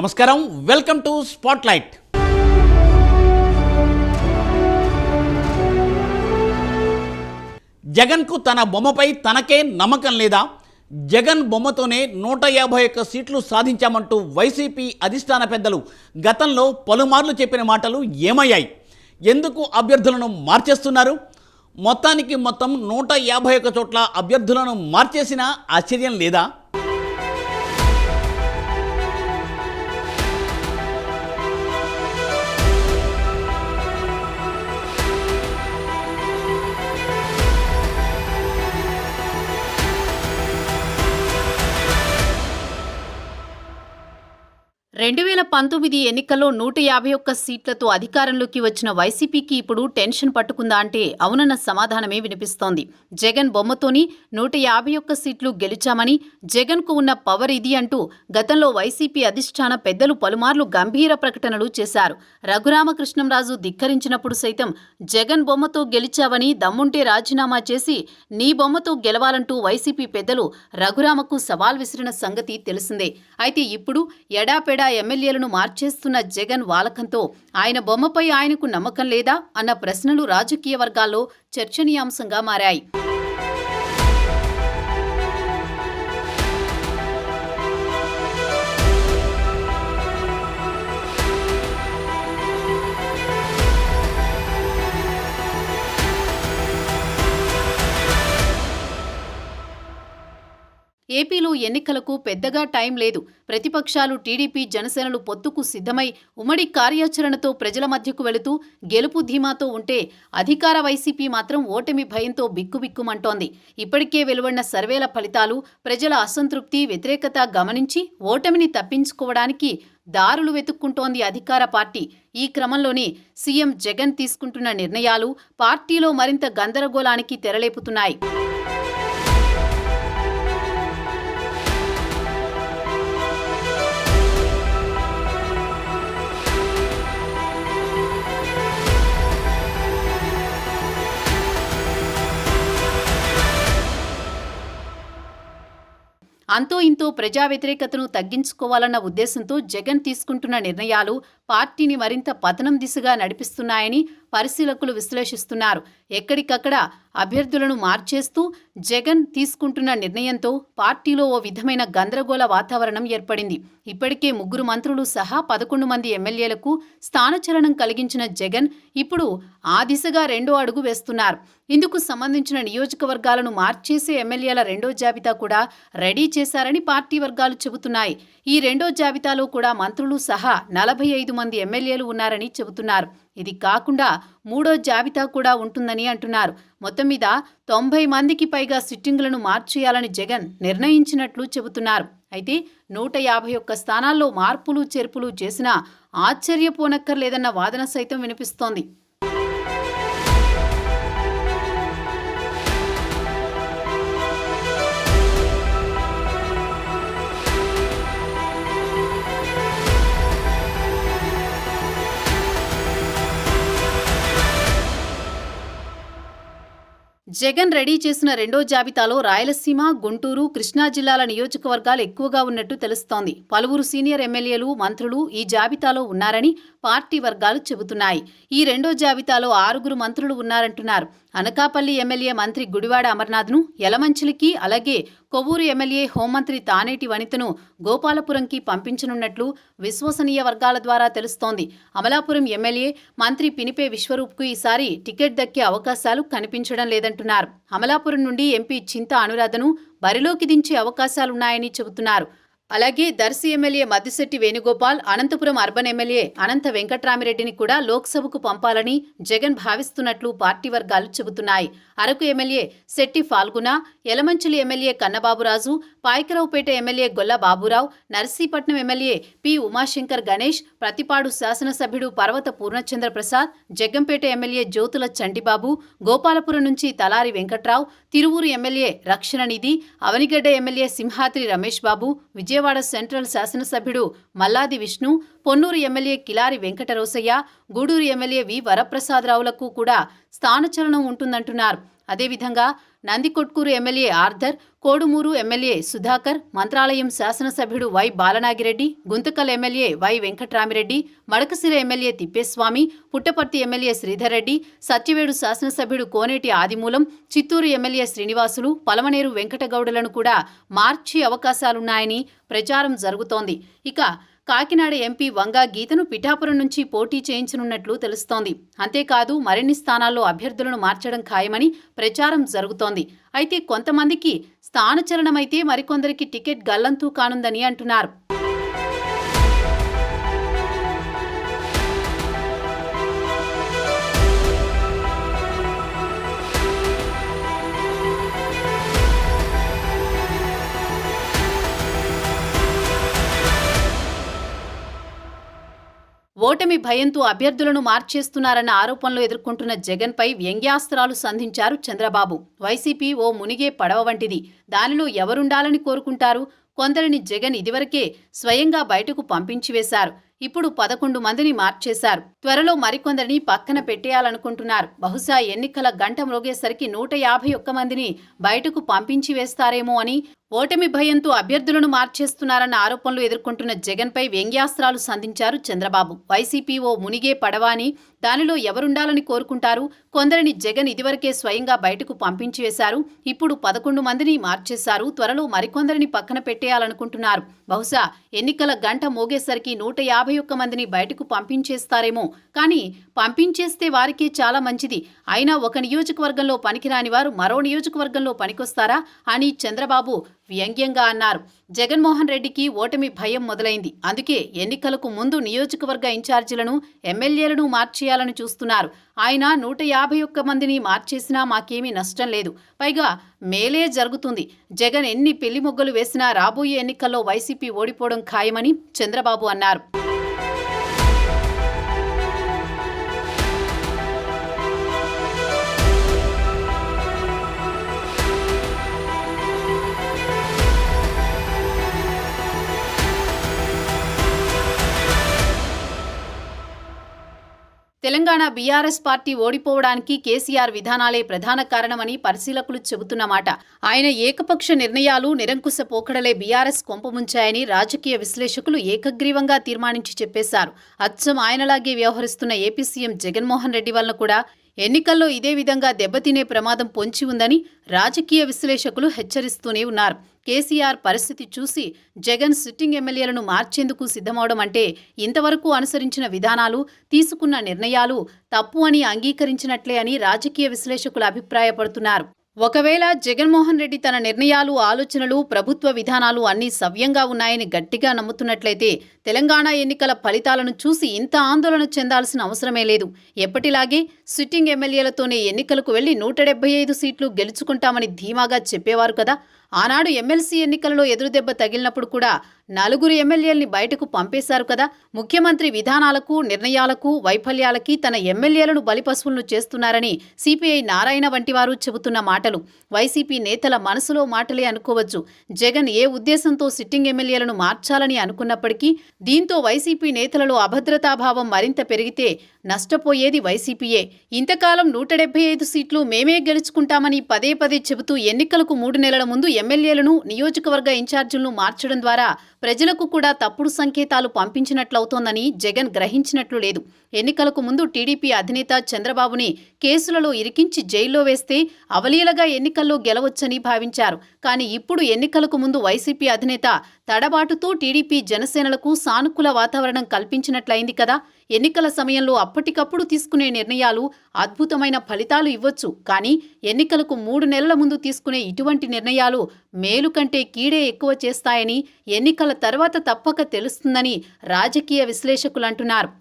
నమస్కారం, welcome to spotlight. జగన్కు తన బొమ్మపై తనకే నమ్మకం లేదా? జగన్ బొమ్మతోనే 151 సీట్లు సాధించామంటూ వైసీపీ అధిష్టాన పెద్దలు గతంలో పలుమార్లు చెప్పిన మాటలు ఏమయ్యాయి? ఎందుకు అభ్యర్థులను మార్చేస్తున్నారు? మొత్తానికి మొత్తం 151 చోట్ల అభ్యర్థులను మార్చేసినా ఆశ్చర్యం లేదా? రెండు 2019 ఎన్నికల్లో 151 సీట్లతో అధికారంలోకి వచ్చిన వైసీపీకి ఇప్పుడు టెన్షన్ పట్టుకుందా అంటే అవునన్న సమాధానమే వినిపిస్తోంది. జగన్ బొమ్మతోని 151 సీట్లు గెలిచామని, జగన్కు ఉన్న పవర్ ఇది అంటూ గతంలో వైసీపీ అధిష్టాన పెద్దలు పలుమార్లు గంభీర ప్రకటనలు చేశారు. రఘురామకృష్ణంరాజు ధిక్కరించినప్పుడు సైతం జగన్ బొమ్మతో గెలిచావని, దమ్ముంటే రాజీనామా చేసి నీ బొమ్మతో గెలవాలంటూ వైసీపీ పెద్దలు రఘురామకు సవాల్ విసిరిన సంగతి తెలిసిందే. అయితే ఇప్పుడు ఎడాపెడా ఎమ్మెల్యేలను మార్చేస్తున్న జగన్ వాలకంతో ఆయన బొమ్మపై ఆయనకు నమ్మకం లేదా అన్న ప్రశ్నలు రాజకీయ వర్గాల్లో చర్చనీయాంశంగా మారాయి. ఏపీలో ఎన్నికలకు పెద్దగా టైం లేదు. ప్రతిపక్షాలు టీడీపీ, జనసేనలు పొత్తుకు సిద్ధమై ఉమ్మడి కార్యాచరణతో ప్రజల మధ్యకు వెళుతూ గెలుపు ధీమాతో ఉంటే, అధికార వైసీపీ మాత్రం ఓటమి భయంతో బిక్కుబిక్కుమంటోంది. ఇప్పటికే వెలువడిన సర్వేల ఫలితాలు ప్రజల అసంతృప్తి, వ్యతిరేకత గమనించి ఓటమిని తప్పించుకోవడానికి దారులు వెతుక్కుంటోంది అధికార పార్టీ. ఈ క్రమంలోనే సీఎం జగన్ తీసుకుంటున్న నిర్ణయాలు పార్టీలో మరింత గందరగోళానికి తెరలేపుతున్నాయి. అంతో ఇంతో ప్రజా వ్యతిరేకతను తగ్గించుకోవాలన్న ఉద్దేశంతో జగన్ తీసుకుంటున్న నిర్ణయాలు పార్టీని మరింత పతనం దిశగా నడిపిస్తున్నాయని పరిశీలకులు విశ్లేషిస్తున్నారు. ఎక్కడికక్కడ అభ్యర్థులను మార్చేస్తూ జగన్ తీసుకుంటున్న నిర్ణయంతో పార్టీలో ఓ విధమైన గందరగోళ వాతావరణం ఏర్పడింది. ఇప్పటికే 3 మంత్రులు సహా 11 మంది ఎమ్మెల్యేలకు స్థానచలనం కలిగించిన జగన్ ఇప్పుడు ఆ దిశగా రెండో అడుగు వేస్తున్నారు. ఇందుకు సంబంధించిన నియోజకవర్గాలను మార్చేసే ఎమ్మెల్యేల రెండో జాబితా కూడా రెడీ చేశారని పార్టీ వర్గాలు చెబుతున్నాయి. ఈ రెండో జాబితాలో కూడా మంత్రులు సహా 45 మంది ఎమ్మెల్యేలు ఉన్నారని చెబుతున్నారు. ఇది కాకుండా మూడో జాబితా కూడా ఉంటుందని అంటున్నారు. మొత్తం మీద 90 మందికి పైగా సిట్టింగులను మార్చేయాలని జగన్ నిర్ణయించినట్లు చెబుతున్నారు. అయితే 151 స్థానాల్లో మార్పులు చేర్పులు చేసినా ఆశ్చర్యపోనక్కర్లేదన్న వాదన సైతం వినిపిస్తోంది. జగన్ రెడీ చేసిన రెండో జాబితాలో రాయలసీమ, గుంటూరు, కృష్ణా జిల్లాల నియోజకవర్గాలు ఎక్కువగా ఉన్నట్టు తెలుస్తోంది. పలువురు సీనియర్ ఎమ్మెల్యేలు, మంత్రులు ఈ జాబితాలో ఉన్నారని పార్టీ వర్గాలు చెబుతున్నాయి. ఈ రెండో జాబితాలో 6 మంత్రులు ఉన్నారంటున్నారు. అనకాపల్లి ఎమ్మెల్యే మంత్రి గుడివాడ అమర్నాథ్ను యలమంచిలికి, అలాగే కొవ్వూరు ఎమ్మెల్యే హోంమంత్రి తానేటి వనితను గోపాలపురంకి పంపించనున్నట్లు విశ్వసనీయ వర్గాల ద్వారా తెలుస్తోంది. అమలాపురం ఎమ్మెల్యే మంత్రి పినిపే విశ్వరూప్కు ఈసారి టికెట్ దక్కే అవకాశాలు కనిపించడం లేదంటున్నారు. అమలాపురం నుండి ఎంపీ చింతా అనురాధను బరిలోకి దించే అవకాశాలున్నాయని చెబుతున్నారు. అలాగే Darsi MLA Maddisetti Venugopal, Anantapur urban MLA Anantha వెంకట్రామిరెడ్డిని కూడా లోక్సభకు పంపాలని జగన్ భావిస్తున్నట్లు పార్టీ వర్గాలు చెబుతున్నాయి. Araku MLA Shetty Phalguna, Yelamanchili MLA Kannababuraju, Payakaraopeta MLA Golla Baburao, Narsipatnam MLA P Umashankar Ganesh, Prathipadu శాసనసభ్యుడు పర్వత పూర్ణచంద్ర ప్రసాద్, జగ్గంపేట ఎమ్మెల్యే జ్యోతుల చంటిబాబు, గోపాలపురం నుంచి Talari Venkatrao, Tiruvuru MLA Rakshana Nidhi, Avanigadda MLA Simhadri Ramesh Babu, Vijayawada central శాసనసభ్యుడు మల్లాది విష్ణు, పొన్నూరు ఎమ్మెల్యే కిలారి వెంకటరోసయ్య, గూడూరు ఎమ్మెల్యే వి వరప్రసాదరావులకు కూడా స్థానచలనం ఉంటుందంటున్నారు. అదేవిధంగా Nandikotkur MLA Arthur, Kodumur MLA Sudhakar, Mantralayam శాసనసభ్యుడు Y Balanagireddy, Guntakal MLA Y Venkatramireddy, Madakasira MLA Thippeswamy, Puttaparthi MLA Sridhar Reddy, Satyavedu శాసనసభ్యుడు కోనేటి ఆదిమూలం, చిత్తూరు ఎమ్మెల్యే శ్రీనివాసులు, పలమనేరు వెంకటగౌడలను కూడా మార్చే అవకాశాలున్నాయని ప్రచారం జరుగుతోంది. ఇక కాకినాడ ఎంపీ వంగా గీతను పిఠాపురం నుంచి పోటీ చేయించనున్నట్లు తెలుస్తోంది. అంతేకాదు మరిన్ని స్థానాల్లో అభ్యర్థులను మార్చడం ఖాయమని ప్రచారం జరుగుతోంది. అయితే కొంతమందికి స్థానచలనమైతే మరికొందరికి టికెట్ గల్లంతూ కానుందని అంటున్నారు. ఓటమి భయంతో అభ్యర్థులను మార్చేస్తున్నారన్న ఆరోపణలు ఎదుర్కొంటున్న జగన్పై వ్యంగ్యాస్త్రాలు సంధించారు చంద్రబాబు. వైసీపీ ఓ మునిగే పడవ వంటిది. దానిలో ఎవరుండాలని కోరుకుంటారు? కొందరిని జగన్ ఇదివరకే స్వయంగా బయటకు పంపించివేశారు. ఇప్పుడు 11 మందిని మార్చేశారు. త్వరలో మరికొందరిని పక్కన పెట్టేయాలనుకుంటున్నారు. బహుశా ఎన్నికల గంట మ్రోగేసరికి 151 మందిని బయటకు పంపించి వేస్తారేమో అని ఓటమి భయంతో అభ్యర్థులను మార్చేస్తున్నారన్న ఆరోపణలు ఎదుర్కొంటున్న జగన్పై వ్యంగ్యాస్త్రాలు సంధించారు చంద్రబాబు. వైసీపీ ఓ మునిగే పడవ అని, దానిలో ఎవరుండాలని కోరుకుంటారు? కొందరిని జగన్ ఇదివరకే స్వయంగా బయటకు పంపించి వేశారు. ఇప్పుడు 11 మందిని మార్చేశారు. త్వరలో మరికొందరిని పక్కన పెట్టేయాలనుకుంటున్నారు. బహుశా ఎన్నికల గంట మోగేసరికి 151 మందిని బయటకు పంపించేస్తారేమో. కానీ పంపించేస్తే వారికే చాలా మంచిది. అయినా ఒక నియోజకవర్గంలో పనికిరాని వారు మరో నియోజకవర్గంలో పనికొస్తారా అని చంద్రబాబు వ్యంగ్యంగా అన్నారు. జగన్మోహన్ రెడ్డికి ఓటమి భయం మొదలైంది. అందుకే ఎన్నికలకు ముందు నియోజకవర్గ ఇన్ఛార్జీలను, ఎమ్మెల్యేలను మార్చేయాలని చూస్తున్నారు. ఆయన 151 మందిని మార్చేసినా మాకేమీ నష్టం లేదు. పైగా మేలే జరుగుతుంది. జగన్ ఎన్ని పెళ్లి మొగ్గలు వేసినా రాబోయే ఎన్నికల్లో వైసీపీ ఓడిపోవడం ఖాయమని చంద్రబాబు అన్నారు. తెలంగాణ బీఆర్ఎస్ పార్టీ ఓడిపోవడానికి కేసీఆర్ విధానాలే ప్రధాన కారణమని పరిశీలకులు చెబుతున్నమాట. ఆయన ఏకపక్ష నిర్ణయాలు, నిరంకుశ పోకడలే బీఆర్ఎస్ కొంపముంచాయని రాజకీయ విశ్లేషకులు ఏకగ్రీవంగా తీర్మానించి చెప్పేశారు. అచ్చం ఆయనలాగే వ్యవహరిస్తున్న ఏపీ సీఎం జగన్మోహన్ రెడ్డి వలన కూడా ఎన్నికల్లో ఇదే విధంగా దెబ్బతినే ప్రమాదం పొంచి ఉందని రాజకీయ విశ్లేషకులు హెచ్చరిస్తూనే ఉన్నారు. కేసీఆర్ పరిస్థితి చూసి జగన్ సిట్టింగ్ ఎమ్మెల్యేలను మార్చేందుకు సిద్ధమవడం అంటే ఇంతవరకు అనుసరించిన విధానాలు, తీసుకున్న నిర్ణయాలు తప్పు అని అంగీకరించినట్లే అని రాజకీయ విశ్లేషకులు అభిప్రాయపడుతున్నారు. ఒకవేళ జగన్మోహన్ రెడ్డి తన నిర్ణయాలు, ఆలోచనలు, ప్రభుత్వ విధానాలు అన్నీ సవ్యంగా ఉన్నాయని గట్టిగా నమ్ముతున్నట్లయితే తెలంగాణ ఎన్నికల ఫలితాలను చూసి ఇంత ఆందోళన చెందాల్సిన అవసరమే లేదు. ఎప్పటిలాగే సిట్టింగ్ ఎమ్మెల్యేలతోనే ఎన్నికలకు వెళ్లి 175 సీట్లు గెలుచుకుంటామని ధీమాగా చెప్పేవారు కదా. ఆనాడు ఎమ్మెల్సీ ఎన్నికలలో ఎదురుదెబ్బ తగిలినప్పుడు కూడా 4 ఎమ్మెల్యేల్ని బయటకు పంపేశారు కదా. ముఖ్యమంత్రి విధానాలకు, నిర్ణయాలకు, వైఫల్యాలకి తన ఎమ్మెల్యేలను బలిపశువులను చేస్తున్నారని సిపిఐ నారాయణ వంటి వారు చెబుతున్న మాటలు వైసీపీ నేతల మనసులో మాటలే అనుకోవచ్చు. జగన్ ఏ ఉద్దేశంతో సిట్టింగ్ ఎమ్మెల్యేలను మార్చాలని అనుకున్నప్పటికీ దీంతో వైసీపీ నేతలలో అభద్రతాభావం మరింత పెరిగితే నష్టపోయేది వైసీపీయే. ఇంతకాలం 175 సీట్లు మేమే గెలుచుకుంటామని పదే పదే చెబుతూ ఎన్నికలకు 3 నెలల ముందు ఎమ్మెల్యేలను, నియోజకవర్గ ఇన్ఛార్జీలను మార్చడం ద్వారా ప్రజలకు కూడా తప్పుడు సంకేతాలు పంపించినట్లవుతోందని జగన్ గ్రహించినట్లు లేదు. ఎన్నికలకు ముందు టీడీపీ అధినేత చంద్రబాబుని కేసులలో ఇరికించి జైల్లో వేస్తే అవలీలగా ఎన్నికల్లో గెలవొచ్చని భావించారు. కానీ ఇప్పుడు ఎన్నికలకు ముందు వైసీపీ అధినేత తడబాటుతో టీడీపీ, జనసేనలకు సానుకూల వాతావరణం కల్పించినట్లయింది కదా. ఎన్నికల సమయంలో అప్పటికప్పుడు తీసుకునే నిర్ణయాలు అద్భుతమైన ఫలితాలు ఇవ్వచ్చు. కానీ ఎన్నికలకు 3 నెలల ముందు తీసుకునే ఇటువంటి నిర్ణయాలు మేలు కంటే కీడే ఎక్కువ చేస్తాయని ఎన్నికల తర్వాత తప్పక తెలుస్తుందని రాజకీయ విశ్లేషకులు అంటున్నారు.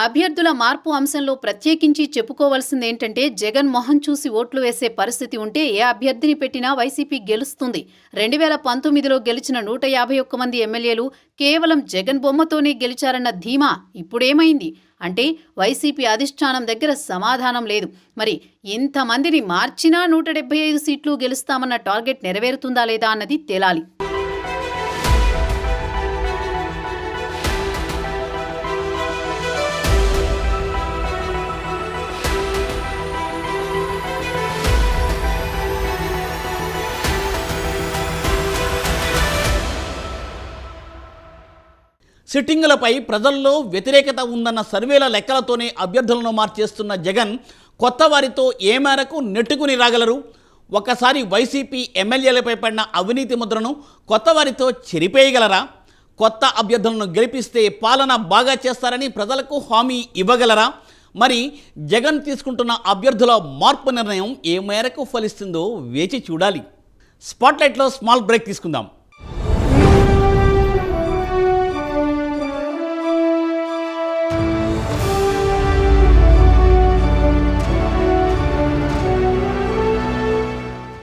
అభ్యర్థుల మార్పు అంశంలో ప్రత్యేకించి చెప్పుకోవాల్సింది ఏంటంటే జగన్ మొహం చూసి ఓట్లు వేసే పరిస్థితి ఉంటే ఏ అభ్యర్థిని పెట్టినా వైసీపీ గెలుస్తుంది. 2019లో గెలిచిన 151 మంది ఎమ్మెల్యేలు కేవలం జగన్ బొమ్మతోనే గెలిచారన్న ధీమా ఇప్పుడేమైంది అంటే వైసీపీ అధిష్టానం దగ్గర సమాధానం లేదు. మరి ఇంతమందిని మార్చినా 175 సీట్లు గెలుస్తామన్న టార్గెట్ నెరవేరుతుందా లేదా అన్నది తేలాలి. సిట్టింగులపై ప్రజల్లో వ్యతిరేకత ఉందన్న సర్వేల లెక్కలతోనే అభ్యర్థులను మార్చేస్తున్న జగన్ కొత్త వారితో ఏ మేరకు నెట్టుకుని రాగలరు? ఒకసారి వైసీపీ ఎమ్మెల్యేలపై పడిన అవినీతి ముద్రను కొత్త వారితో చెరిపేయగలరా? కొత్త అభ్యర్థులను గెలిపిస్తే పాలన బాగా చేస్తారని ప్రజలకు హామీ ఇవ్వగలరా? మరి జగన్ తీసుకుంటున్న అభ్యర్థుల మార్పు నిర్ణయం ఏ మేరకు ఫలిస్తుందో వేచి చూడాలి. స్పాట్లైట్లో స్మాల్ బ్రేక్ తీసుకుందాం.